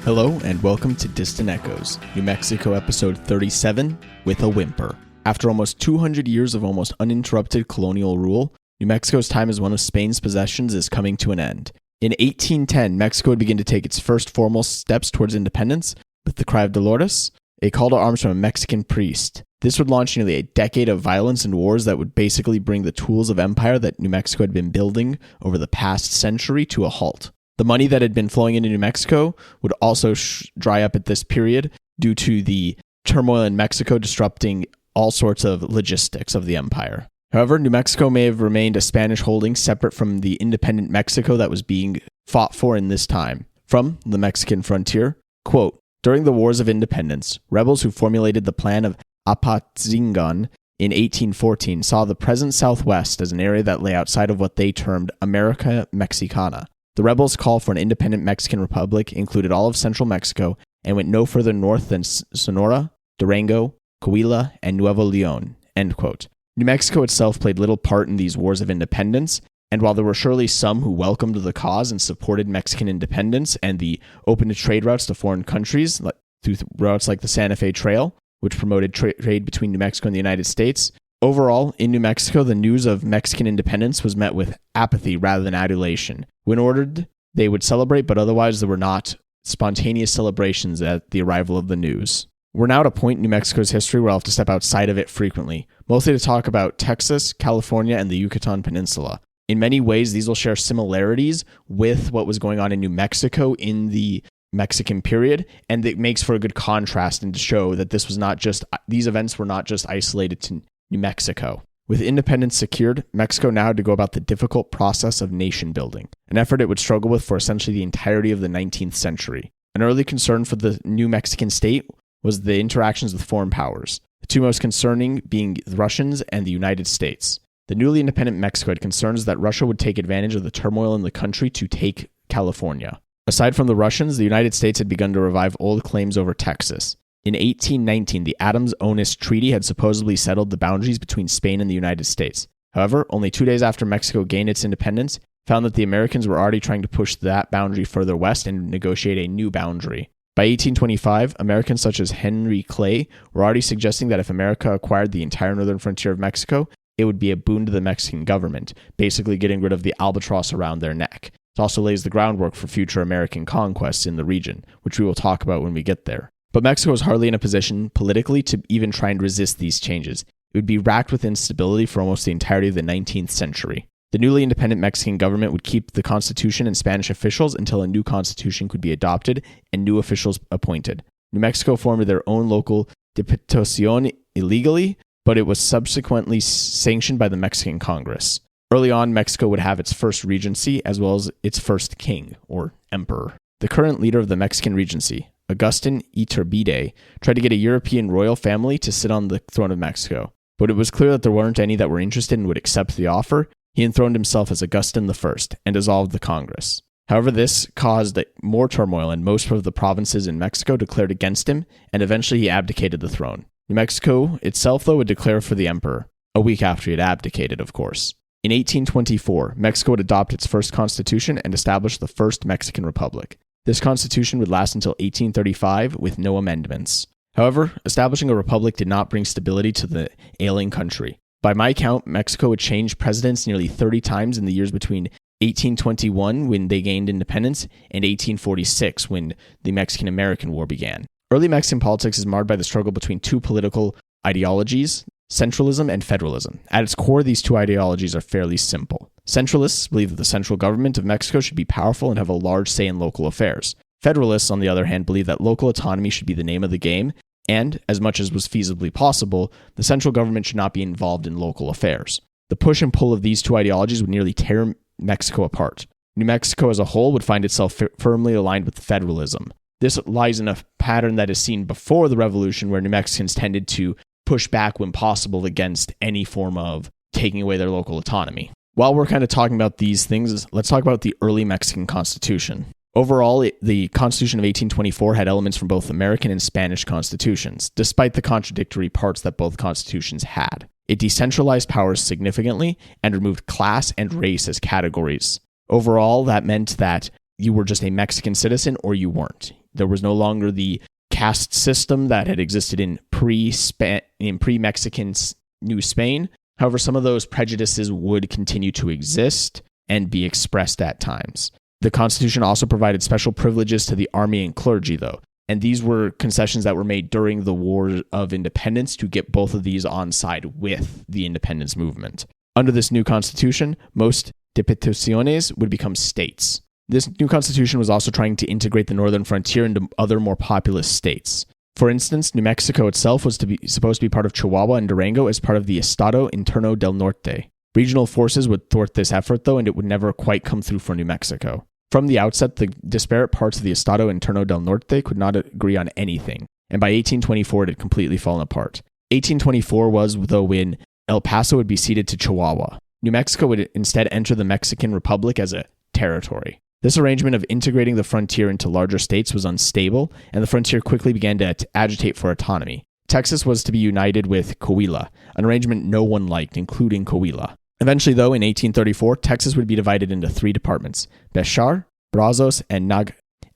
Hello and welcome to Distant Echoes, New Mexico episode 37, With a Whimper. After almost 200 years of almost uninterrupted colonial rule, New Mexico's time as one of Spain's possessions is coming to an end. In 1810, Mexico would begin to take its first formal steps towards independence with the Cry of Dolores, a call to arms from a Mexican priest. This would launch nearly a decade of violence and wars that would basically bring the tools of empire that New Mexico had been building over the past century to a halt. The money that had been flowing into New Mexico would also dry up at this period due to the turmoil in Mexico disrupting all sorts of logistics of the empire. However, New Mexico may have remained a Spanish holding separate from the independent Mexico that was being fought for in this time. From the Mexican frontier, quote, during the Wars of Independence, rebels who formulated the plan of Apatzingan in 1814 saw the present Southwest as an area that lay outside of what they termed America Mexicana. The rebels' call for an independent Mexican republic included all of central Mexico and went no further north than Sonora, Durango, Coahuila, and Nuevo Leon, end quote. New Mexico itself played little part in these wars of independence, and while there were surely some who welcomed the cause and supported Mexican independence and the open to trade routes to foreign countries, through routes like the Santa Fe Trail, which promoted trade between New Mexico and the United States, overall, in New Mexico, the news of Mexican independence was met with apathy rather than adulation. When ordered, they would celebrate, but otherwise there were not spontaneous celebrations at the arrival of the news. We're now at a point in New Mexico's history where I'll have to step outside of it frequently, mostly to talk about Texas, California, and the Yucatan Peninsula. In many ways, these will share similarities with what was going on in New Mexico in the Mexican period, and it makes for a good contrast and to show that these events were not just isolated to New Mexico. With independence secured, Mexico now had to go about the difficult process of nation building, an effort it would struggle with for essentially the entirety of the 19th century. An early concern for the new Mexican state was the interactions with foreign powers, the two most concerning being the Russians and the United States. The newly independent Mexico had concerns that Russia would take advantage of the turmoil in the country to take California. Aside from the Russians, the United States had begun to revive old claims over Texas. In 1819, the Adams-Onis Treaty had supposedly settled the boundaries between Spain and the United States. However, only 2 days after Mexico gained its independence, found that the Americans were already trying to push that boundary further west and negotiate a new boundary. By 1825, Americans such as Henry Clay were already suggesting that if America acquired the entire northern frontier of Mexico, it would be a boon to the Mexican government, basically getting rid of the albatross around their neck. It also lays the groundwork for future American conquests in the region, which we will talk about when we get there. But Mexico was hardly in a position politically to even try and resist these changes. It would be racked with instability for almost the entirety of the 19th century. The newly independent Mexican government would keep the constitution and Spanish officials until a new constitution could be adopted and new officials appointed. New Mexico formed their own local Diputación illegally, but it was subsequently sanctioned by the Mexican Congress. Early on, Mexico would have its first regency as well as its first king, or emperor. The current leader of the Mexican Regency, Agustin Iturbide, tried to get a European royal family to sit on the throne of Mexico, but it was clear that there weren't any that were interested and would accept the offer. He enthroned himself as Augustin I and dissolved the Congress. However, this caused more turmoil, and most of the provinces in Mexico declared against him, and eventually he abdicated the throne. New Mexico itself, though, would declare for the emperor, a week after he had abdicated, of course. In 1824, Mexico would adopt its first constitution and establish the first Mexican Republic. This constitution would last until 1835 with no amendments. However, establishing a republic did not bring stability to the ailing country. By my count, Mexico would change presidents nearly 30 times in the years between 1821, when they gained independence, and 1846, when the Mexican-American War began. Early Mexican politics is marred by the struggle between two political ideologies, centralism and federalism. At its core, these two ideologies are fairly simple. Centralists believe that the central government of Mexico should be powerful and have a large say in local affairs. Federalists, on the other hand, believe that local autonomy should be the name of the game, and, as much as was feasibly possible, the central government should not be involved in local affairs. The push and pull of these two ideologies would nearly tear Mexico apart. New Mexico as a whole would find itself firmly aligned with federalism. This lies in a pattern that is seen before the revolution, where New Mexicans tended to push back when possible against any form of taking away their local autonomy. While we're kind of talking about these things, let's talk about the early Mexican Constitution. Overall, the Constitution of 1824 had elements from both American and Spanish constitutions, despite the contradictory parts that both constitutions had. It decentralized powers significantly and removed class and race as categories. Overall, that meant that you were just a Mexican citizen or you weren't. There was no longer the caste system that had existed in pre-Mexican New Spain. However, some of those prejudices would continue to exist and be expressed at times. The Constitution also provided special privileges to the army and clergy, though, and these were concessions that were made during the War of Independence to get both of these on side with the independence movement. Under this new constitution, most diputaciones would become states. This new constitution was also trying to integrate the northern frontier into other more populous states. For instance, New Mexico itself was supposed to be part of Chihuahua and Durango as part of the Estado Interno del Norte. Regional forces would thwart this effort, though, and it would never quite come through for New Mexico. From the outset, the disparate parts of the Estado Interno del Norte could not agree on anything, and by 1824 it had completely fallen apart. 1824 was, though, when El Paso would be ceded to Chihuahua. New Mexico would instead enter the Mexican Republic as a territory. This arrangement of integrating the frontier into larger states was unstable, and the frontier quickly began to agitate for autonomy. Texas was to be united with Coahuila, an arrangement no one liked, including Coahuila. Eventually, though, in 1834, Texas would be divided into 3 departments: Bexar, Brazos, and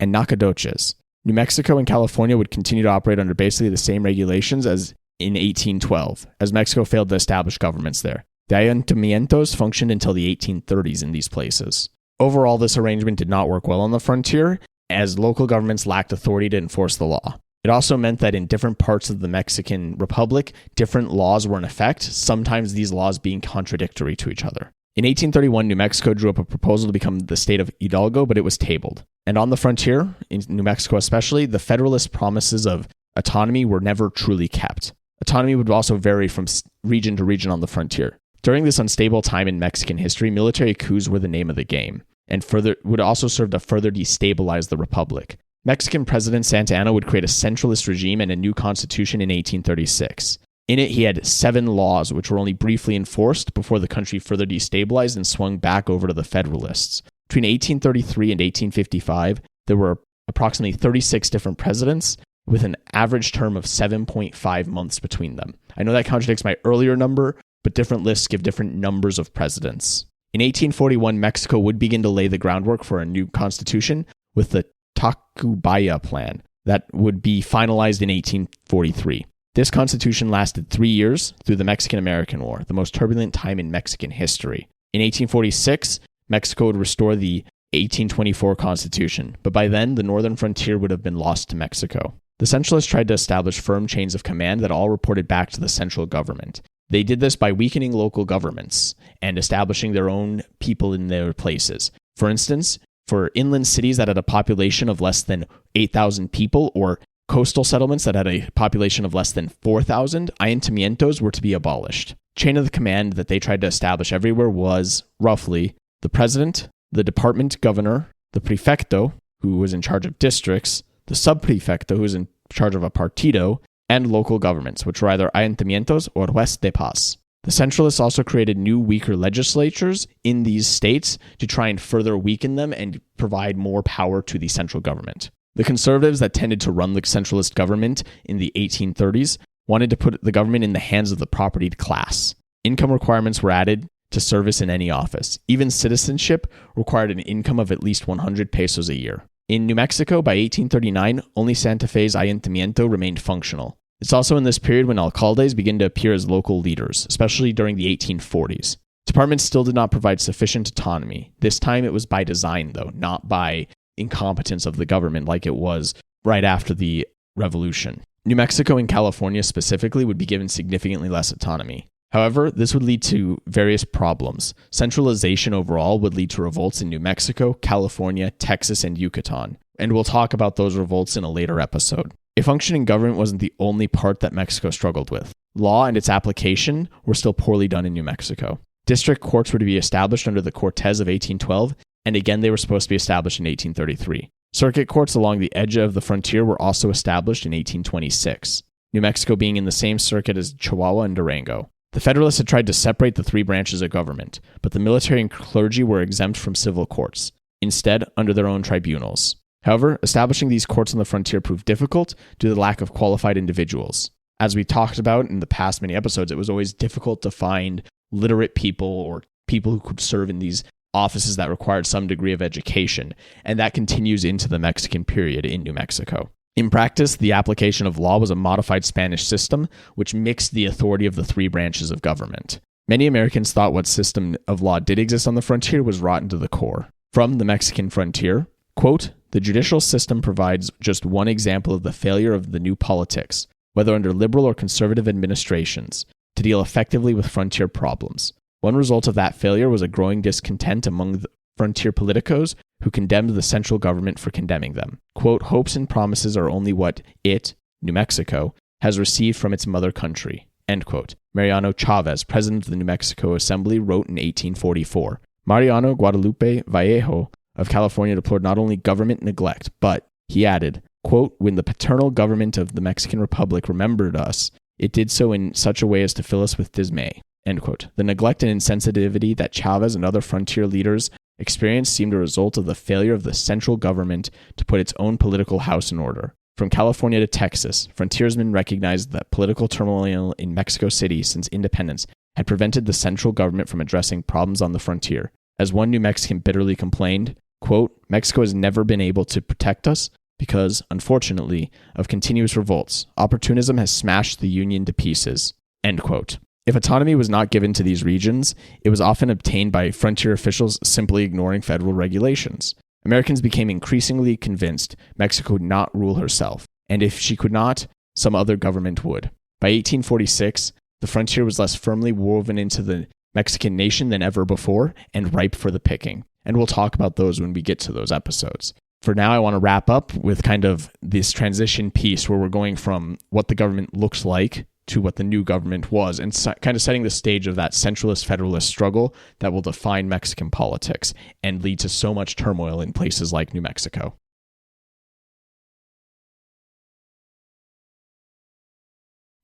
Nacogdoches. New Mexico and California would continue to operate under basically the same regulations as in 1812, as Mexico failed to establish governments there. The ayuntamientos functioned until the 1830s in these places. Overall, this arrangement did not work well on the frontier, as local governments lacked authority to enforce the law. It also meant that in different parts of the Mexican Republic, different laws were in effect, sometimes these laws being contradictory to each other. In 1831, New Mexico drew up a proposal to become the state of Hidalgo, but it was tabled. And on the frontier, in New Mexico especially, the Federalist promises of autonomy were never truly kept. Autonomy would also vary from region to region on the frontier. During this unstable time in Mexican history, military coups were the name of the game, and would also serve to further destabilize the republic. Mexican President Santa Anna would create a centralist regime and a new constitution in 1836. In it, he had 7 laws, which were only briefly enforced before the country further destabilized and swung back over to the Federalists. Between 1833 and 1855, there were approximately 36 different presidents, with an average term of 7.5 months between them. I know that contradicts my earlier number, but different lists give different numbers of presidents. In 1841, Mexico would begin to lay the groundwork for a new constitution with the Tacubaya Plan that would be finalized in 1843. This constitution lasted 3 years through the Mexican-American War, the most turbulent time in Mexican history. In 1846, Mexico would restore the 1824 constitution, but by then, the northern frontier would have been lost to Mexico. The Centralists tried to establish firm chains of command that all reported back to the central government. They did this by weakening local governments and establishing their own people in their places. For instance, for inland cities that had a population of less than 8,000 people, or coastal settlements that had a population of less than 4,000, ayuntamientos were to be abolished. Chain of command that they tried to establish everywhere was, roughly, the president, the department governor, the prefecto, who was in charge of districts, the subprefecto, who was in charge of a partido, and local governments, which were either ayuntamientos or juez de paz. The Centralists also created new, weaker legislatures in these states to try and further weaken them and provide more power to the central government. The Conservatives that tended to run the centralist government in the 1830s wanted to put the government in the hands of the propertied class. Income requirements were added to service in any office. Even citizenship required an income of at least 100 pesos a year. In New Mexico, by 1839, only Santa Fe's ayuntamiento remained functional. It's also in this period when alcaldes begin to appear as local leaders, especially during the 1840s. Departments still did not provide sufficient autonomy. This time it was by design, though, not by incompetence of the government like it was right after the revolution. New Mexico and California specifically would be given significantly less autonomy. However, this would lead to various problems. Centralization overall would lead to revolts in New Mexico, California, Texas, and Yucatan, and we'll talk about those revolts in a later episode. A functioning government wasn't the only part that Mexico struggled with. Law and its application were still poorly done in New Mexico. District courts were to be established under the Cortes of 1812, and again they were supposed to be established in 1833. Circuit courts along the edge of the frontier were also established in 1826, New Mexico being in the same circuit as Chihuahua and Durango. The Federalists had tried to separate the 3 branches of government, but the military and clergy were exempt from civil courts, instead under their own tribunals. However, establishing these courts on the frontier proved difficult due to the lack of qualified individuals. As we talked about in the past many episodes, it was always difficult to find literate people or people who could serve in these offices that required some degree of education, and that continues into the Mexican period in New Mexico. In practice, the application of law was a modified Spanish system, which mixed the authority of the three branches of government. Many Americans thought what system of law did exist on the frontier was rotten to the core. From the Mexican frontier, quote, "The judicial system provides just one example of the failure of the new politics, whether under liberal or conservative administrations, to deal effectively with frontier problems. One result of that failure was a growing discontent among the frontier politicos who condemned the central government for condemning them. Quote, hopes and promises are only what it, New Mexico, has received from its mother country." End quote. Mariano Chavez, president of the New Mexico Assembly, wrote in 1844. Mariano Guadalupe Vallejo of California deplored not only government neglect, but, he added, quote, "When the paternal government of the Mexican Republic remembered us, it did so in such a way as to fill us with dismay." End quote. The neglect and insensitivity that Chavez and other frontier leaders experienced seemed a result of the failure of the central government to put its own political house in order. From California to Texas, frontiersmen recognized that political turmoil in Mexico City since independence had prevented the central government from addressing problems on the frontier. As one New Mexican bitterly complained, quote, "Mexico has never been able to protect us because, unfortunately, of continuous revolts. Opportunism has smashed the Union to pieces." End quote. If autonomy was not given to these regions, it was often obtained by frontier officials simply ignoring federal regulations. Americans became increasingly convinced Mexico could not rule herself, and if she could not, some other government would. By 1846, the frontier was less firmly woven into the Mexican nation than ever before and ripe for the picking. And we'll talk about those when we get to those episodes. For now, I want to wrap up with kind of this transition piece where we're going from what the government looks like to what the new government was, and kind of setting the stage of that centralist-federalist struggle that will define Mexican politics and lead to so much turmoil in places like New Mexico.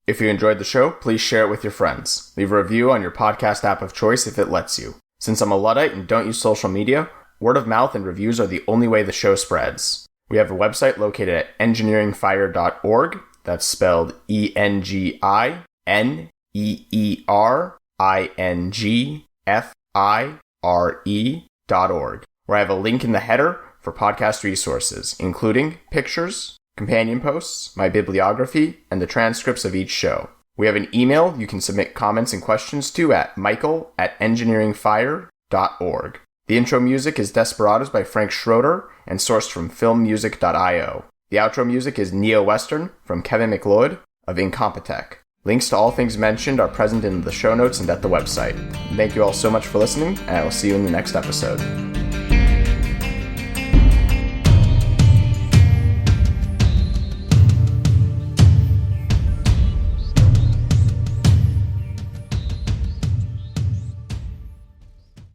If you enjoyed the show, please share it with your friends. Leave a review on your podcast app of choice if it lets you. Since I'm a Luddite and don't use social media, word of mouth and reviews are the only way the show spreads. We have a website located at engineeringfire.org. That's spelled engineeringfire.org, where I have a link in the header for podcast resources, including pictures, companion posts, my bibliography, and the transcripts of each show. We have an email you can submit comments and questions to at michael@engineeringfire.org. The intro music is Desperados by Frank Schroeder and sourced from filmmusic.io. The outro music is NeoWestern from Kevin McLeod of Incompetech. Links to all things mentioned are present in the show notes and at the website. Thank you all so much for listening, and I will see you in the next episode.